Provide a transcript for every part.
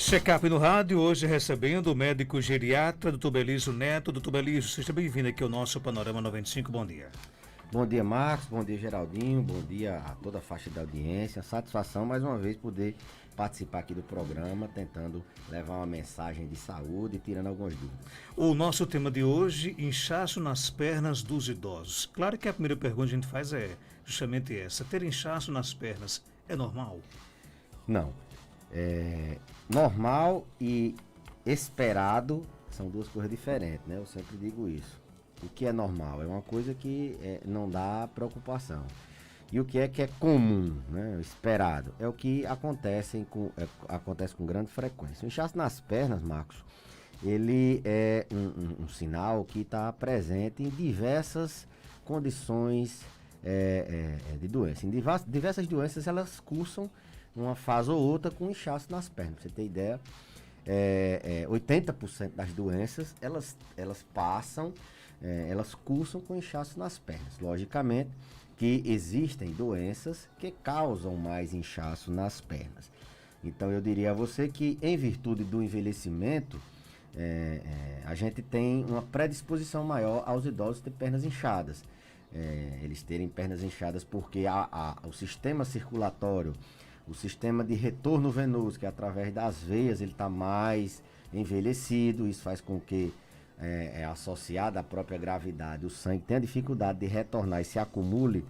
Check-up no rádio, hoje recebendo o médico geriatra, Dr. Belísio Neto. Dr. Belísio, seja bem-vindo aqui ao nosso Panorama 95, bom dia. Bom dia, Marcos, bom dia, Geraldinho, bom dia a toda a faixa da audiência. Satisfação mais uma vez poder participar aqui do programa, tentando levar uma mensagem de saúde e tirando algumas dúvidas. O nosso tema de hoje, inchaço nas pernas dos idosos. Claro que a primeira pergunta que a gente faz é justamente essa: ter inchaço nas pernas é normal? Não, normal e esperado são duas coisas diferentes, né? Eu sempre digo isso. O que é normal é uma coisa que não dá preocupação. E o que é comum, né? Esperado, é o que acontece com grande frequência. O inchaço nas pernas, Marcos, ele é um sinal que está presente em diversas condições de doença. Em diversas doenças, elas cursam uma fase ou outra com inchaço nas pernas. Pra você ter ideia, 80% das doenças, elas passam, elas cursam com inchaço nas pernas. Logicamente que existem doenças que causam mais inchaço nas pernas. Então eu diria a você que, em virtude do envelhecimento, a gente tem uma predisposição maior aos idosos ter pernas inchadas. Eles terem pernas inchadas porque o sistema circulatório, o sistema de retorno venoso, que é através das veias, ele está mais envelhecido. Isso faz com que, associado à própria gravidade, o sangue tenha dificuldade de retornar e se acumule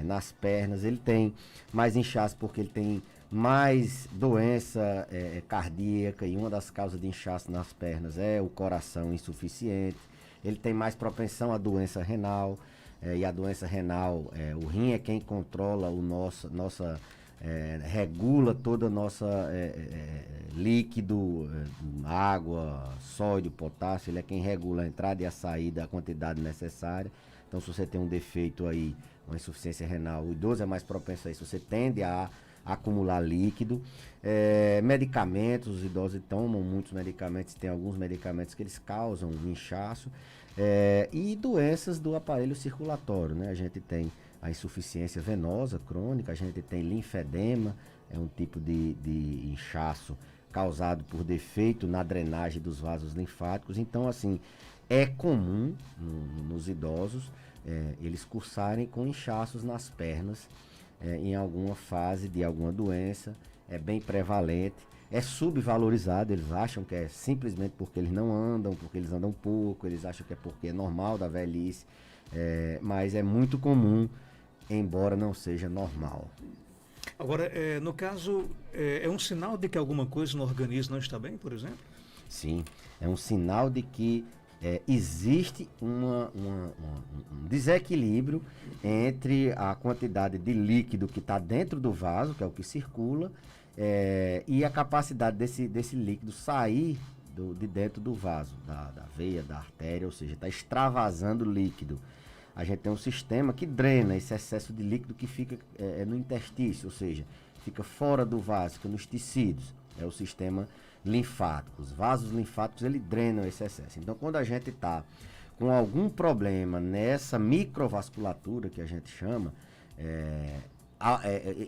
nas pernas. Ele tem mais inchaço porque ele tem mais doença cardíaca, e uma das causas de inchaço nas pernas é o coração insuficiente. Ele tem mais propensão à doença renal, e a doença renal, o rim é quem controla regula toda a nossa líquido, água, sódio, potássio. Ele é quem regula a entrada e a saída, a quantidade necessária. Então, se você tem um defeito aí, uma insuficiência renal, o idoso é mais propenso a isso, você tende a acumular líquido. Medicamentos, os idosos tomam muitos medicamentos, tem alguns medicamentos que eles causam inchaço, e doenças do aparelho circulatório, né? A gente tem a insuficiência venosa crônica, a gente tem linfedema, é um tipo de inchaço causado por defeito na drenagem dos vasos linfáticos. Então, assim, é comum nos idosos eles cursarem com inchaços nas pernas em alguma fase de alguma doença. É bem prevalente, é subvalorizado. Eles acham que é simplesmente porque eles não andam, porque eles andam pouco, eles acham que é porque é normal da velhice, mas é muito comum, embora não seja normal. Agora, no caso, é um sinal de que alguma coisa no organismo não está bem, por exemplo? Sim, é um sinal de que existe um desequilíbrio entre a quantidade de líquido que está dentro do vaso, que é o que circula, e a capacidade desse líquido sair de dentro do vaso, da veia, da artéria, ou seja, está extravasando líquido. A gente tem um sistema que drena esse excesso de líquido que fica no interstício, ou seja, fica fora do vaso, fica nos tecidos. É o sistema linfático. Os vasos linfáticos, ele drenam esse excesso. Então, quando a gente está com algum problema nessa microvasculatura, que a gente chama,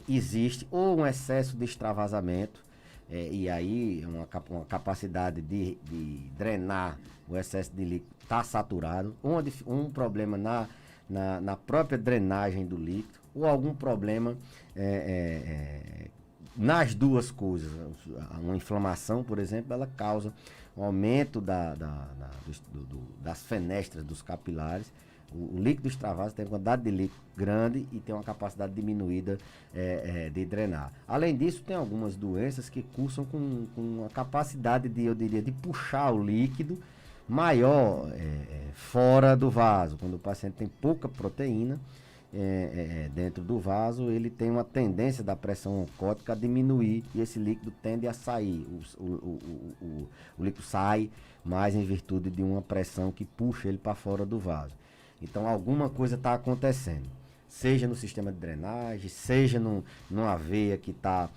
existe ou um excesso de extravasamento, e aí uma capacidade de drenar o excesso de líquido está saturado, um problema na própria drenagem do líquido, ou algum problema nas duas coisas. Uma inflamação, por exemplo, ela causa um aumento das fenestras dos capilares. O líquido extravasa tem uma quantidade de líquido grande e tem uma capacidade diminuída de drenar. Além disso, tem algumas doenças que cursam com a capacidade de puxar o líquido maior fora do vaso. Quando o paciente tem pouca proteína dentro do vaso, ele tem uma tendência da pressão oncótica a diminuir e esse líquido tende a sair. O líquido sai mais em virtude de uma pressão que puxa ele para fora do vaso. Então, alguma coisa está acontecendo, seja no sistema de drenagem, seja numa veia que está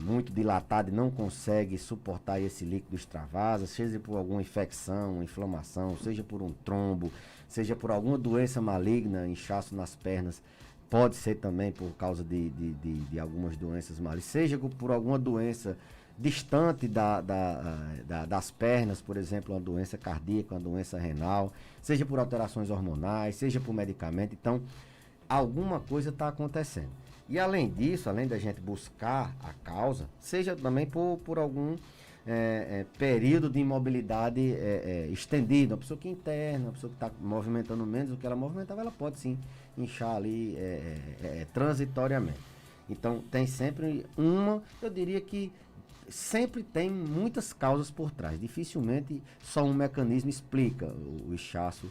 muito dilatada e não consegue suportar esse líquido extravasa, seja por alguma infecção, uma inflamação, seja por um trombo, seja por alguma doença maligna, inchaço nas pernas, pode ser também por causa de algumas doenças malignas, seja por alguma doença distante das pernas, por exemplo, uma doença cardíaca, uma doença renal, seja por alterações hormonais, seja por medicamento. Então, alguma coisa está acontecendo. E além disso, além da gente buscar a causa, seja também por algum período de imobilidade estendido, uma pessoa que interna, uma pessoa que está movimentando menos do que ela movimentava, ela pode sim inchar ali transitoriamente. Então tem sempre eu diria que sempre tem muitas causas por trás. Dificilmente só um mecanismo explica o inchaço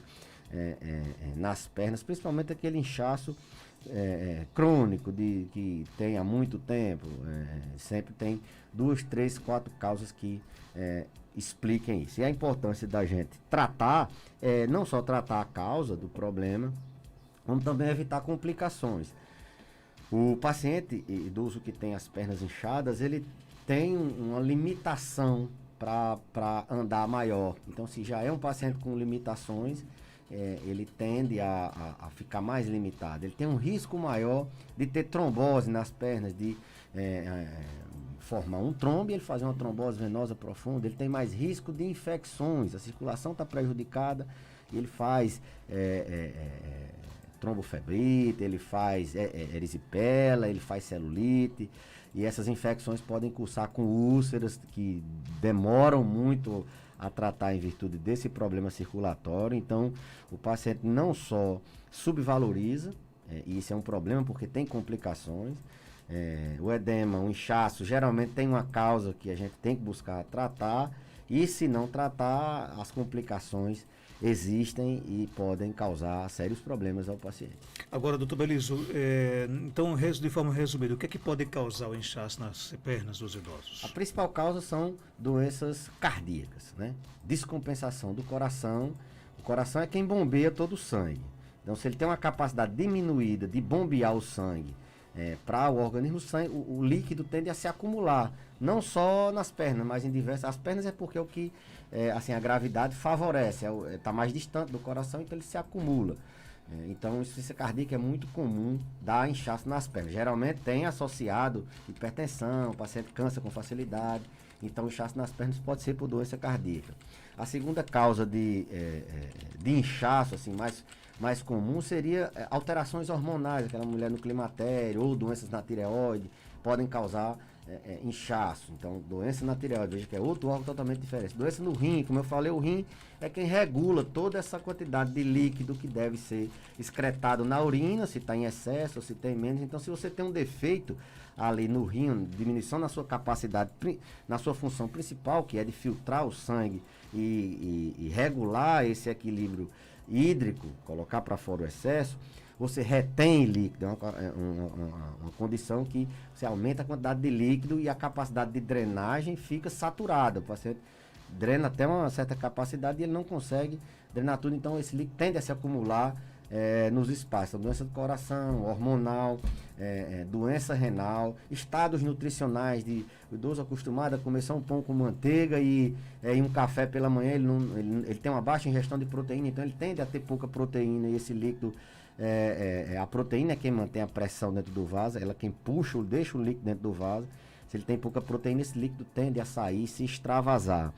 nas pernas, principalmente aquele inchaço crônico, que tem há muito tempo. Sempre tem 2, 3, 4 causas que expliquem isso. E a importância da gente tratar, não só tratar a causa do problema, como também evitar complicações. O paciente idoso que tem as pernas inchadas, ele tem uma limitação para andar maior. Então, se já é um paciente com limitações, ele tende a ficar mais limitado. Ele tem um risco maior de ter trombose nas pernas, de formar um trombo e ele fazer uma trombose venosa profunda. Ele tem mais risco de infecções, a circulação está prejudicada, ele faz trombofebrite, ele faz erisipela, ele faz celulite, e essas infecções podem cursar com úlceras que demoram muito a tratar em virtude desse problema circulatório. Então, o paciente não só subvaloriza, e isso é um problema porque tem complicações. O edema, o inchaço, geralmente tem uma causa que a gente tem que buscar tratar, e se não tratar, as complicações existem e podem causar sérios problemas ao paciente. Agora, doutor Belizo, então, de forma resumida, o que é que pode causar o inchaço nas pernas dos idosos? A principal causa são doenças cardíacas, né? Descompensação do coração. O coração é quem bombeia todo o sangue. Então, se ele tem uma capacidade diminuída de bombear o sangue para o organismo, o líquido tende a se acumular, não só nas pernas, mas em diversas. As pernas é porque a gravidade favorece, está mais distante do coração, então ele se acumula. Então, insuficiência cardíaca é muito comum dar inchaço nas pernas. Geralmente tem associado hipertensão, o paciente cansa com facilidade. Então, o inchaço nas pernas pode ser por doença cardíaca. A segunda causa de inchaço, assim, mais comum seria alterações hormonais. Aquela mulher no climatério ou doenças na tireoide podem causar inchaço. Então, doença na tireoide, veja que é outro órgão totalmente diferente. Doença no rim, como eu falei, o rim é quem regula toda essa quantidade de líquido que deve ser excretado na urina, se está em excesso ou se tem menos. Então, se você tem um defeito ali no rim, diminuição na sua capacidade, na sua função principal, que é de filtrar o sangue e regular esse equilíbrio hídrico, colocar para fora o excesso, você retém líquido. É uma condição que você aumenta a quantidade de líquido e a capacidade de drenagem fica saturada. O paciente drena até uma certa capacidade e ele não consegue drenar tudo, então esse líquido tende a se acumular nos espaços. Então, doença do coração, hormonal, doença renal, estados nutricionais de o idoso acostumado a comer só um pão com manteiga e um café pela manhã, ele tem uma baixa ingestão de proteína, então ele tende a ter pouca proteína, e esse líquido, a proteína é quem mantém a pressão dentro do vaso, ela é quem deixa o líquido dentro do vaso. Se ele tem pouca proteína, esse líquido tende a sair, se extravasar.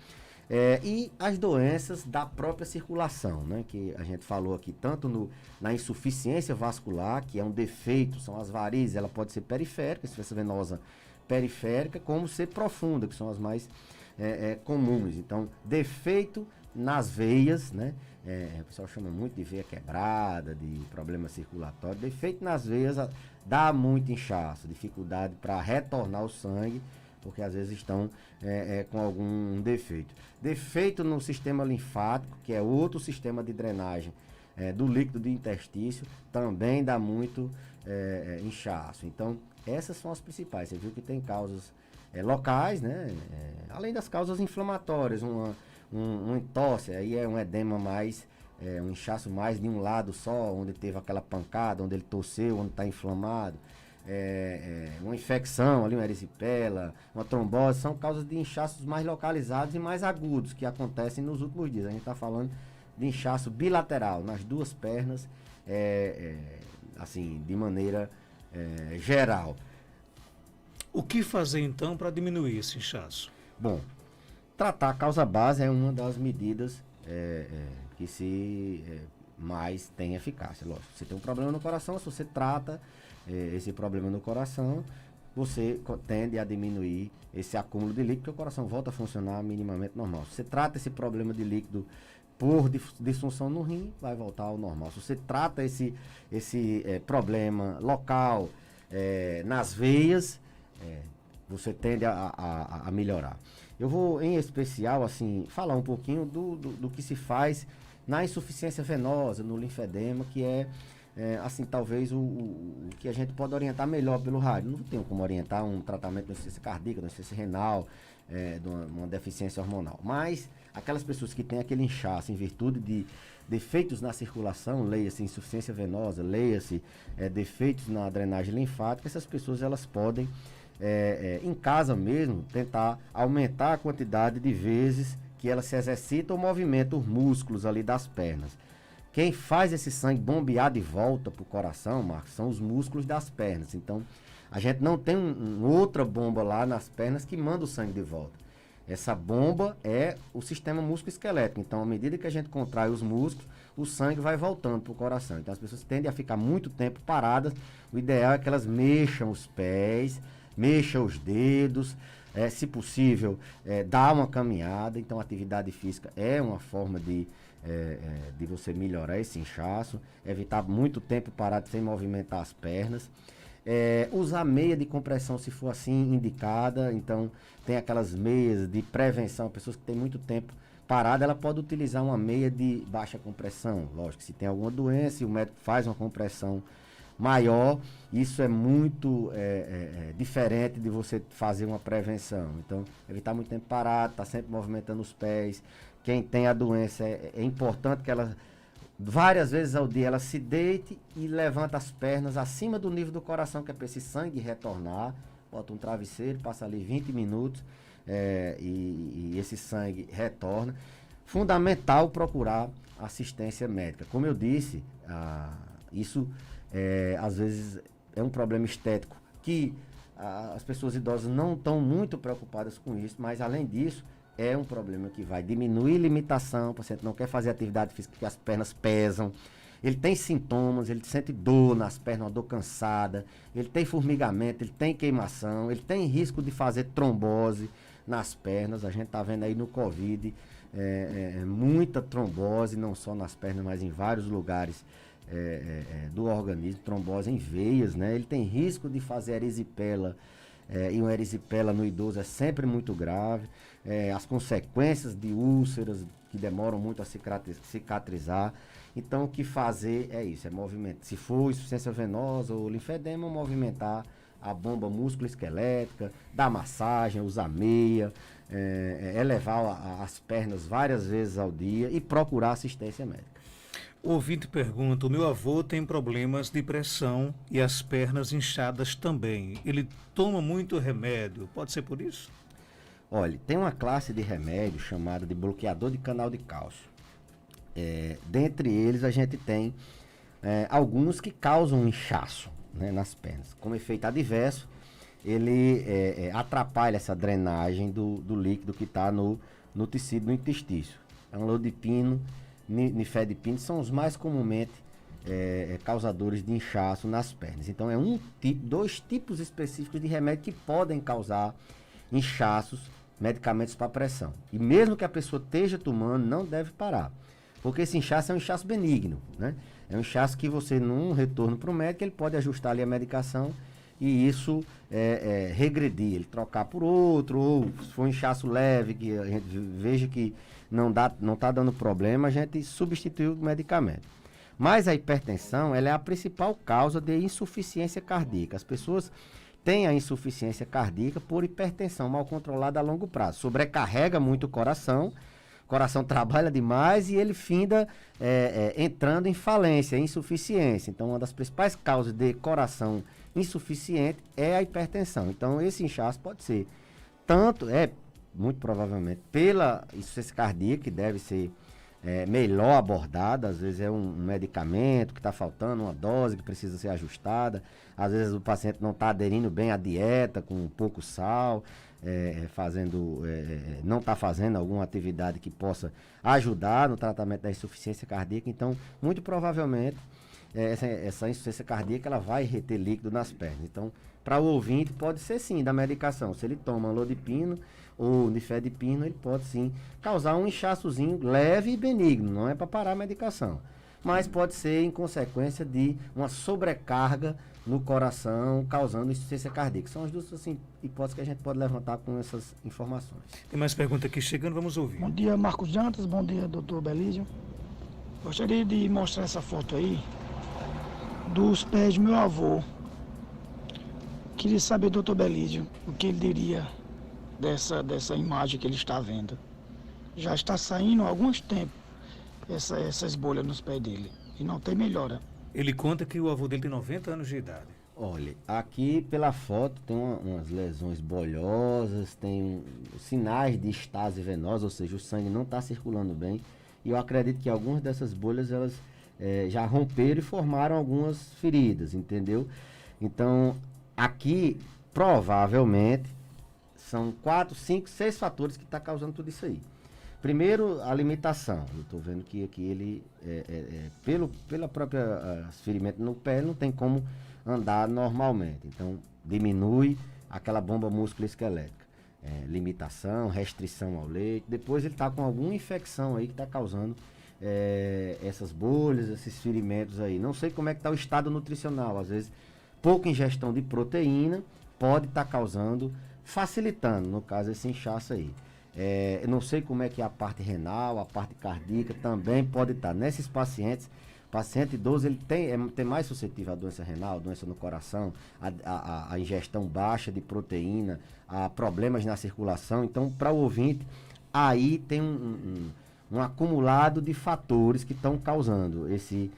E as doenças da própria circulação, né, que a gente falou aqui, tanto na insuficiência vascular, que é um defeito, são as varizes, ela pode ser periférica, insuficiência venosa periférica, como ser profunda, que são as mais comuns. Então, defeito nas veias, né, o pessoal chama muito de veia quebrada, de problema circulatório. Defeito nas veias dá muito inchaço, dificuldade para retornar o sangue, porque às vezes estão com algum defeito. Defeito no sistema linfático, que é outro sistema de drenagem do líquido do interstício, também dá muito inchaço. Então, essas são as principais. Você viu que tem causas locais, né? Além das causas inflamatórias, uma tosse, aí é um edema mais, um inchaço mais de um lado só, onde teve aquela pancada, onde ele torceu, onde está inflamado. Uma infecção ali, uma erisipela, uma trombose, são causas de inchaços mais localizados e mais agudos que acontecem nos últimos dias. A gente está falando de inchaço bilateral nas duas pernas, assim, de maneira geral. O que fazer então para diminuir esse inchaço? Bom, tratar a causa base é uma das medidas que mais tem eficácia. Lógico, você tem um problema no coração, se você trata esse problema no coração, você tende a diminuir esse acúmulo de líquido, porque o coração volta a funcionar minimamente normal. Se você trata esse problema de líquido por disfunção no rim, vai voltar ao normal. Se você trata esse problema local nas veias, você tende a melhorar. Eu vou, em especial, assim, falar um pouquinho do que se faz na insuficiência venosa, no linfedema, que assim, talvez o que a gente pode orientar melhor pelo rádio. Não tenho como orientar um tratamento de insuficiência cardíaca, de insuficiência renal, de uma deficiência hormonal. Mas aquelas pessoas que têm aquele inchaço em virtude de defeitos na circulação, leia-se insuficiência venosa, leia-se defeitos na drenagem linfática, essas pessoas elas podem, em casa mesmo, tentar aumentar a quantidade de vezes que ela se exercita ou movimenta os músculos ali das pernas. Quem faz esse sangue bombear de volta para o coração, Marcos, são os músculos das pernas. Então, a gente não tem outra bomba lá nas pernas que manda o sangue de volta. Essa bomba é o sistema músculo-esquelético. Então, à medida que a gente contrai os músculos, o sangue vai voltando para o coração. Então, as pessoas tendem a ficar muito tempo paradas. O ideal é que elas mexam os pés, mexam os dedos, se possível, dar uma caminhada. Então, a atividade física é uma forma de você melhorar esse inchaço, evitar muito tempo parado sem movimentar as pernas. Usar meia de compressão se for assim indicada. Então tem aquelas meias de prevenção, pessoas que têm muito tempo parada, ela pode utilizar uma meia de baixa compressão. Lógico, se tem alguma doença e o médico faz uma compressão maior, isso é muito diferente de você fazer uma prevenção. Então evitar muito tempo parado, estar sempre movimentando os pés. Quem tem a doença, é importante que ela, várias vezes ao dia, ela se deite e levanta as pernas acima do nível do coração, que é para esse sangue retornar. Bota um travesseiro, passa ali 20 minutos e esse sangue retorna. Fundamental procurar assistência médica. Como eu disse, isso às vezes é um problema estético que as pessoas idosas não estão muito preocupadas com isso, mas além disso, é um problema que vai diminuir limitação, o paciente não quer fazer atividade física porque as pernas pesam, ele tem sintomas, ele sente dor nas pernas, uma dor cansada, ele tem formigamento, ele tem queimação, ele tem risco de fazer trombose nas pernas. A gente está vendo aí no Covid muita trombose, não só nas pernas, mas em vários lugares do organismo, trombose em veias, né? Ele tem risco de fazer erisipela, e uma erisipela no idoso é sempre muito grave. As consequências de úlceras que demoram muito a cicatrizar. Então, o que fazer é isso, é movimentar. Se for insuficiência venosa ou linfedema, movimentar a bomba músculo-esquelética, dar massagem, usar meia, elevar as pernas várias vezes ao dia e procurar assistência médica. O ouvinte pergunta: o meu avô tem problemas de pressão e as pernas inchadas também. Ele toma muito remédio, pode ser por isso? Olha, tem uma classe de remédio chamada de bloqueador de canal de cálcio. Dentre eles a gente tem alguns que causam inchaço, né, nas pernas. Como efeito adverso, ele atrapalha essa drenagem do líquido que está no tecido, no intestício. Amlodipino, nifedipino são os mais comumente causadores de inchaço nas pernas. Então dois tipos específicos de remédio que podem causar inchaços, medicamentos para pressão. E mesmo que a pessoa esteja tomando, não deve parar. Porque esse inchaço é um inchaço benigno, né? É um inchaço que você, num retorno para o médico, ele pode ajustar ali a medicação e isso regredir, ele trocar por outro, ou se for um inchaço leve, que a gente veja que não está dando problema, a gente substitui o medicamento. Mas a hipertensão, ela é a principal causa de insuficiência cardíaca. As pessoas têm a insuficiência cardíaca por hipertensão mal controlada a longo prazo. Sobrecarrega muito o coração trabalha demais e ele finda entrando em falência, em insuficiência. Então, uma das principais causas de coração insuficiente é a hipertensão. Então, esse inchaço pode ser muito provavelmente pela insuficiência cardíaca, que deve ser melhor abordada. Às vezes é um medicamento que está faltando, uma dose que precisa ser ajustada. Às vezes o paciente não está aderindo bem à dieta, com pouco sal, não está fazendo alguma atividade que possa ajudar no tratamento da insuficiência cardíaca. Então, muito provavelmente, essa insuficiência cardíaca ela vai reter líquido nas pernas. Então, para o ouvinte, pode ser sim da medicação. Se ele toma lodipino ou nifedipino, ele pode sim causar um inchaçozinho leve e benigno, não é para parar a medicação. Mas pode ser em consequência de uma sobrecarga no coração, causando insuficiência cardíaca. São as duas assim, hipóteses que a gente pode levantar com essas informações. Tem mais pergunta aqui chegando, vamos ouvir. Bom dia, Marcos Jantas. Bom dia, doutor Belídio. Gostaria de mostrar essa foto aí dos pés do meu avô. Queria saber, doutor Belídio, o que ele diria dessa imagem que ele está vendo. Já está saindo há alguns tempos essas bolhas nos pés dele e não tem melhora. Ele conta que o avô dele tem 90 anos de idade. Olha, aqui pela foto tem umas lesões bolhosas, tem sinais de estase venosa, ou seja, o sangue não está circulando bem. E eu acredito que algumas dessas bolhas elas já romperam e formaram algumas feridas, entendeu? Então, aqui provavelmente são 4, 5, 6 fatores que estão causando tudo isso aí. Primeiro, a limitação. Eu estou vendo que aqui ele, pela própria ferimento no pé, ele não tem como andar normalmente. Então, diminui aquela bomba músculo-esquelética. Limitação, restrição ao leite. Depois ele está com alguma infecção aí que está causando essas bolhas, esses ferimentos aí. Não sei como é que está o estado nutricional. Às vezes, pouca ingestão de proteína pode estar causando, facilitando, no caso, esse inchaço aí. Eu não sei como é que é a parte renal, a parte cardíaca também pode estar. Nesses pacientes, paciente idoso, ele tem mais suscetível à doença renal, doença no coração, a ingestão baixa de proteína, a problemas na circulação. Então, para o ouvinte, aí tem um acumulado de fatores que estão causando esse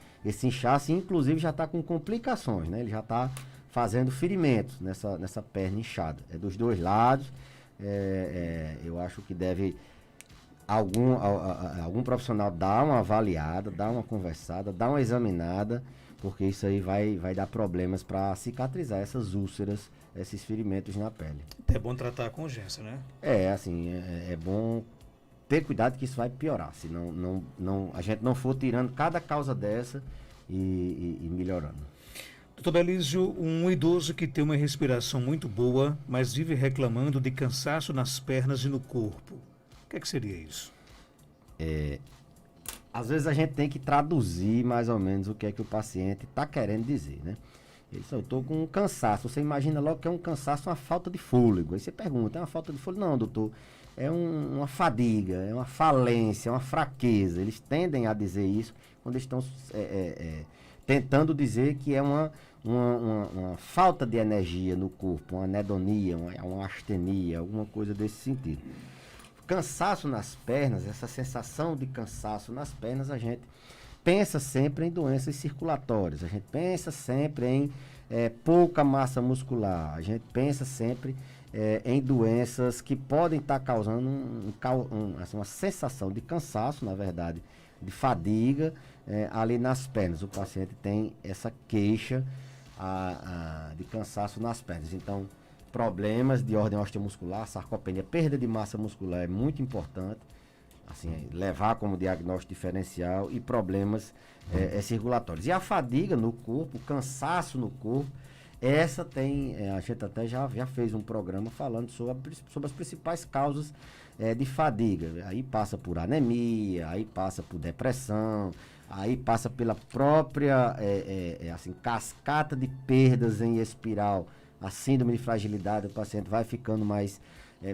inchaço, e inclusive já está com complicações, né? Ele já está fazendo ferimentos nessa perna inchada. É dos dois lados. Eu acho que deve algum profissional dar uma avaliada, dar uma conversada, dar uma examinada, porque isso aí vai dar problemas para cicatrizar essas úlceras, esses ferimentos na pele. É bom tratar com urgência, né? É bom ter cuidado que isso vai piorar, se a gente não for tirando cada causa dessa e melhorando. Doutor Belísio, um idoso que tem uma respiração muito boa, mas vive reclamando de cansaço nas pernas e no corpo. O que seria isso? Às vezes a gente tem que traduzir mais ou menos o que é que o paciente está querendo dizer, né? Ele só, eu estou com um cansaço. Você imagina logo que é um cansaço, uma falta de fôlego. Aí você pergunta, é uma falta de fôlego? Não, doutor, é uma fadiga, é uma falência, é uma fraqueza. Eles tendem a dizer isso quando estão tentando dizer que é uma falta de energia no corpo, uma anedonia, uma astenia, alguma coisa desse sentido. Cansaço nas pernas, essa sensação de cansaço nas pernas, a gente pensa sempre em doenças circulatórias, a gente pensa sempre em pouca massa muscular, a gente pensa sempre em doenças que podem estar causando uma sensação de cansaço, na verdade, de fadiga ali nas pernas. O paciente tem essa queixa de cansaço nas pernas. Então, problemas de ordem osteomuscular, sarcopenia, perda de massa muscular é muito importante, assim, levar como diagnóstico diferencial, e problemas circulatórios. E a fadiga no corpo, o cansaço no corpo, essa tem, a gente até já fez um programa falando sobre as principais causas de fadiga. Aí passa por anemia, aí passa por depressão, aí passa pela própria cascata de perdas em espiral, a síndrome de fragilidade. O paciente vai ficando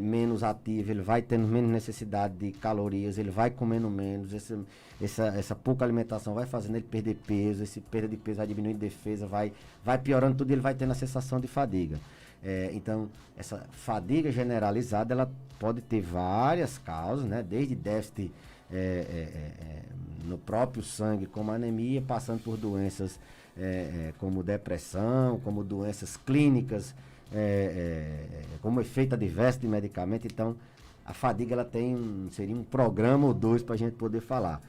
menos ativo, ele vai tendo menos necessidade de calorias, ele vai comendo menos, essa pouca alimentação vai fazendo ele perder peso, esse perda de peso vai diminuindo defesa, vai piorando tudo, e ele vai tendo a sensação de fadiga. Então, essa fadiga generalizada, ela pode ter várias causas, né? Desde déficit no próprio sangue, como anemia, passando por doenças como depressão, como doenças clínicas, como efeito adverso de medicamento. Então, a fadiga ela seria um programa ou dois para a gente poder falar.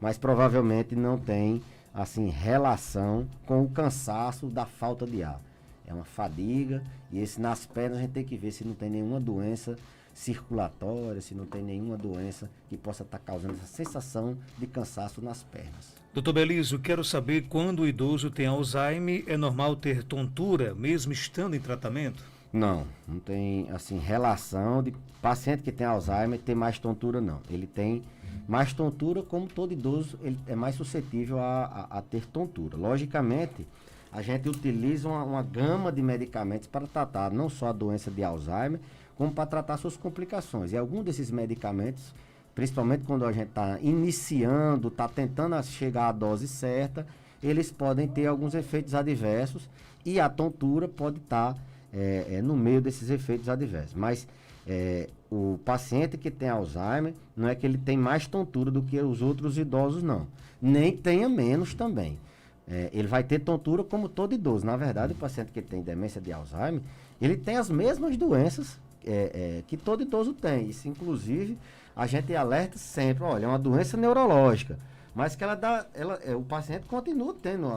mas provavelmente não tem assim relação com o cansaço da falta de ar. É uma fadiga, e esse nas pernas a gente tem que ver se não tem nenhuma doença circulatória, se não tem nenhuma doença que possa estar causando essa sensação de cansaço nas pernas. Doutor Belísio, quero saber quando o idoso tem Alzheimer, é normal ter tontura, mesmo estando em tratamento? Não tem assim relação de paciente que tem Alzheimer ter mais tontura, não. Ele tem mais tontura, como todo idoso, ele é mais suscetível a ter tontura. Logicamente, a gente utiliza uma gama de medicamentos para tratar não só a doença de Alzheimer, como para tratar suas complicações. E alguns desses medicamentos, principalmente quando a gente está iniciando, está tentando chegar à dose certa, eles podem ter alguns efeitos adversos e a tontura pode estar no meio desses efeitos adversos. Mas o paciente que tem Alzheimer, não é que ele tem mais tontura do que os outros idosos, não. Nem tenha menos também. Ele vai ter tontura como todo idoso. Na verdade, o paciente que tem demência de Alzheimer, ele tem as mesmas doenças que todo idoso tem. Isso, inclusive, a gente alerta sempre, olha, é uma doença neurológica, mas que o paciente continua tendo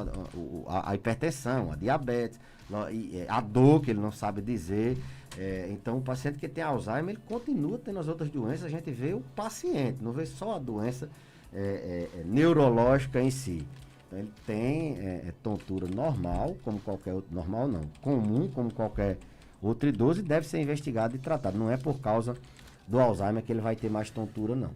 a hipertensão, a diabetes, a dor que ele não sabe dizer. Então, o paciente que tem Alzheimer, ele continua tendo as outras doenças. A gente vê o paciente, não vê só a doença neurológica em si. Então, ele tem tontura normal, como qualquer outro, normal não, comum, como qualquer outro idoso, e deve ser investigado e tratado. Não é por causa do Alzheimer que ele vai ter mais tontura, não.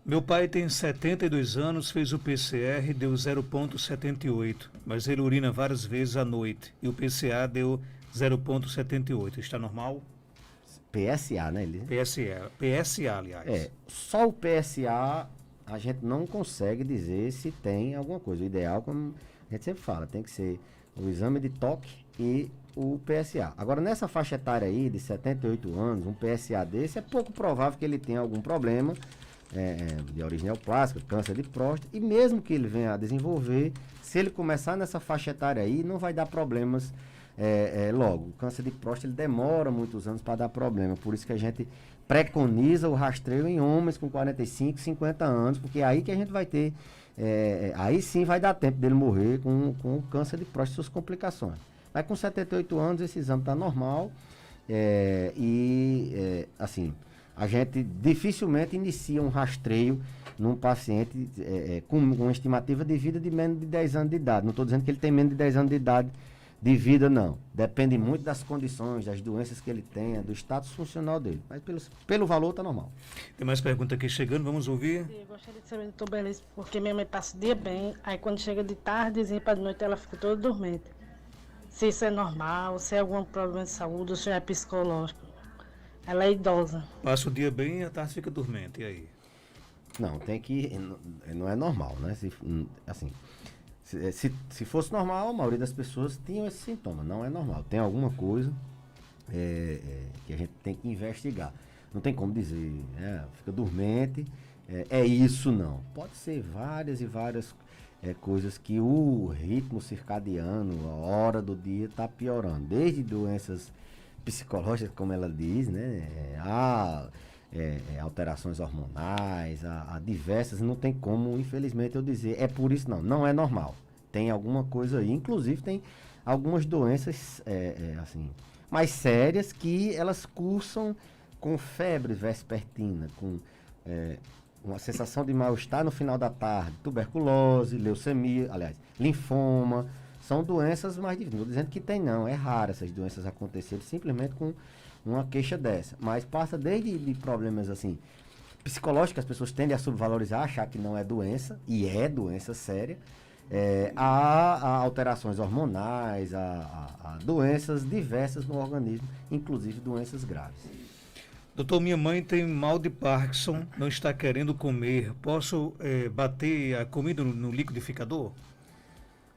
Meu pai tem 72 anos, fez o PCR, deu 0,78, mas ele urina várias vezes à noite e o PCA deu 0,78. Está normal? PSA, né? PSA, aliás. Só o PSA a gente não consegue dizer se tem alguma coisa. O ideal, como a gente sempre fala, tem que ser o exame de toque e o PSA. Agora, nessa faixa etária aí, de 78 anos, um PSA desse, é pouco provável que ele tenha algum problema de origem neoplástica, câncer de próstata, e mesmo que ele venha a desenvolver, se ele começar nessa faixa etária aí, não vai dar problemas logo. O câncer de próstata, ele demora muitos anos para dar problema, por isso que a gente preconiza o rastreio em homens com 45, 50 anos, porque é aí que a gente vai ter, aí sim vai dar tempo dele morrer com o câncer de próstata e suas complicações. Mas com 78 anos esse exame está normal assim, a gente dificilmente inicia um rastreio num paciente com uma estimativa de vida de menos de 10 anos de idade. Não estou dizendo que ele tem menos de 10 anos de idade de vida, não. Depende muito das condições, das doenças que ele tenha, do status funcional dele. Mas pelo valor está normal. Tem mais pergunta aqui chegando, vamos ouvir? Eu gostaria de saber, doutor Belísio, porque minha mãe passa o dia bem, aí quando chega de tardezinha para de noite ela fica toda dormente. Se isso é normal, se é algum problema de saúde, ou se é psicológico. Ela é idosa. Passa o dia bem e à tarde fica dormente, e aí? Não, não é normal, né? Se fosse normal, a maioria das pessoas tinham esse sintoma. Não é normal. Tem alguma coisa que a gente tem que investigar. Não tem como dizer, fica dormente, isso não. Pode ser várias e várias coisas que o ritmo circadiano, a hora do dia está piorando. Desde doenças psicológicas, como ela diz, né? Alterações hormonais, há diversas, não tem como, infelizmente, eu dizer, é por isso não é normal. Tem alguma coisa aí, inclusive tem algumas doenças assim, mais sérias que elas cursam com febre vespertina, com uma sensação de mal-estar no final da tarde, tuberculose, leucemia, aliás, linfoma, são doenças mais difíceis. Não estou dizendo que tem não, é raro essas doenças acontecerem simplesmente com uma queixa dessa, mas passa desde de problemas assim, psicológicos, as pessoas tendem a subvalorizar, achar que não é doença, e é doença séria, a alterações hormonais, a doenças diversas no organismo, inclusive doenças graves. Doutor, minha mãe tem mal de Parkinson, não está querendo comer. Posso bater a comida no liquidificador?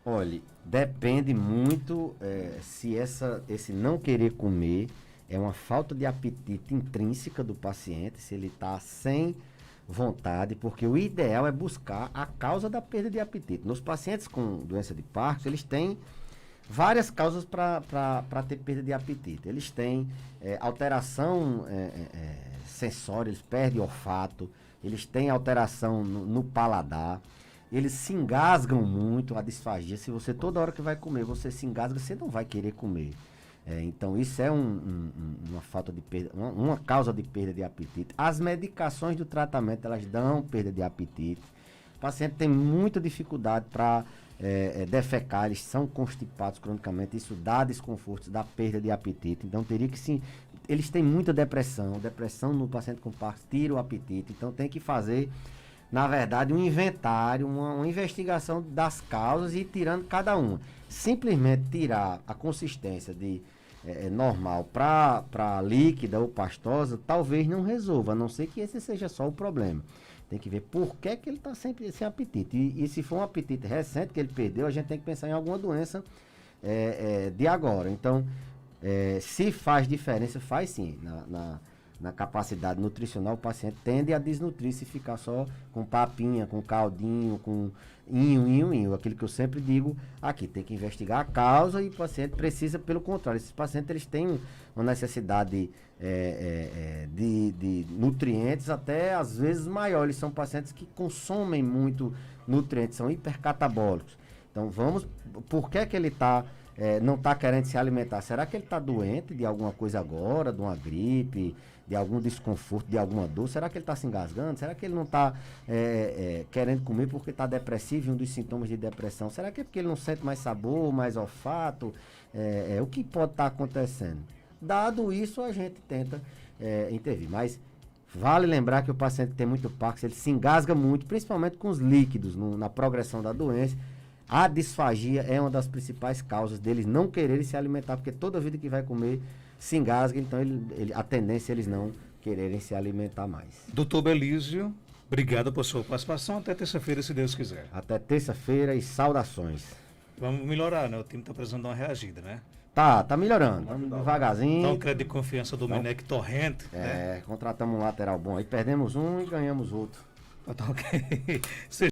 Olhe, depende muito se esse não querer comer é uma falta de apetite intrínseca do paciente, se ele está sem vontade, porque o ideal é buscar a causa da perda de apetite. Nos pacientes com doença de Parkinson, eles têm várias causas para ter perda de apetite. Eles têm alteração sensória, eles perdem olfato, eles têm alteração no paladar, eles se engasgam muito, a disfagia. Se você toda hora que vai comer, você se engasga, você não vai querer comer. Então isso é uma falta de perda, uma causa de perda de apetite. As medicações do tratamento, elas dão perda de apetite. O paciente tem muita dificuldade para defecar, eles são constipados cronicamente, isso dá desconforto, dá perda de apetite. Então teria que sim, eles têm muita depressão no paciente com Parkinson tira o apetite, então tem que fazer, na verdade, um inventário, uma investigação das causas e ir tirando cada uma. Simplesmente tirar a consistência de normal para líquida ou pastosa, talvez não resolva, a não ser que esse seja só o problema. Tem que ver por que ele está sempre sem apetite. E se for um apetite recente que ele perdeu, a gente tem que pensar em alguma doença de agora. Então, se faz diferença, faz sim. Na capacidade nutricional, o paciente tende a desnutrir se ficar só com papinha, com caldinho, com inho. Aquilo que eu sempre digo aqui, tem que investigar a causa e o paciente precisa, pelo contrário, esses pacientes eles têm uma necessidade de nutrientes até às vezes maior. Eles são pacientes que consomem muito nutrientes, são hipercatabólicos. Então por que ele não está querendo se alimentar? Será que ele está doente de alguma coisa agora, de uma gripe, de algum desconforto, de alguma dor? Será que ele está se engasgando? Será que ele não está querendo comer porque está depressivo, um dos sintomas de depressão? Será que é porque ele não sente mais sabor, mais olfato? O que pode estar acontecendo? Dado isso, a gente tenta intervir. Mas vale lembrar que o paciente que tem muito Parkinson, ele se engasga muito, principalmente com os líquidos, na progressão da doença. A disfagia é uma das principais causas deles não quererem se alimentar, porque toda vida que vai comer se engasga, então a tendência é eles não quererem se alimentar mais. Doutor Belísio, obrigado por sua participação. Até terça-feira, se Deus quiser. Até terça-feira e saudações. Vamos melhorar, né? O time está precisando dar uma reagida, né? Tá melhorando. Vamos devagarzinho. Dá um crédito de confiança do Menec Torrente. Contratamos um lateral bom aí, perdemos um e ganhamos outro. Tá ok.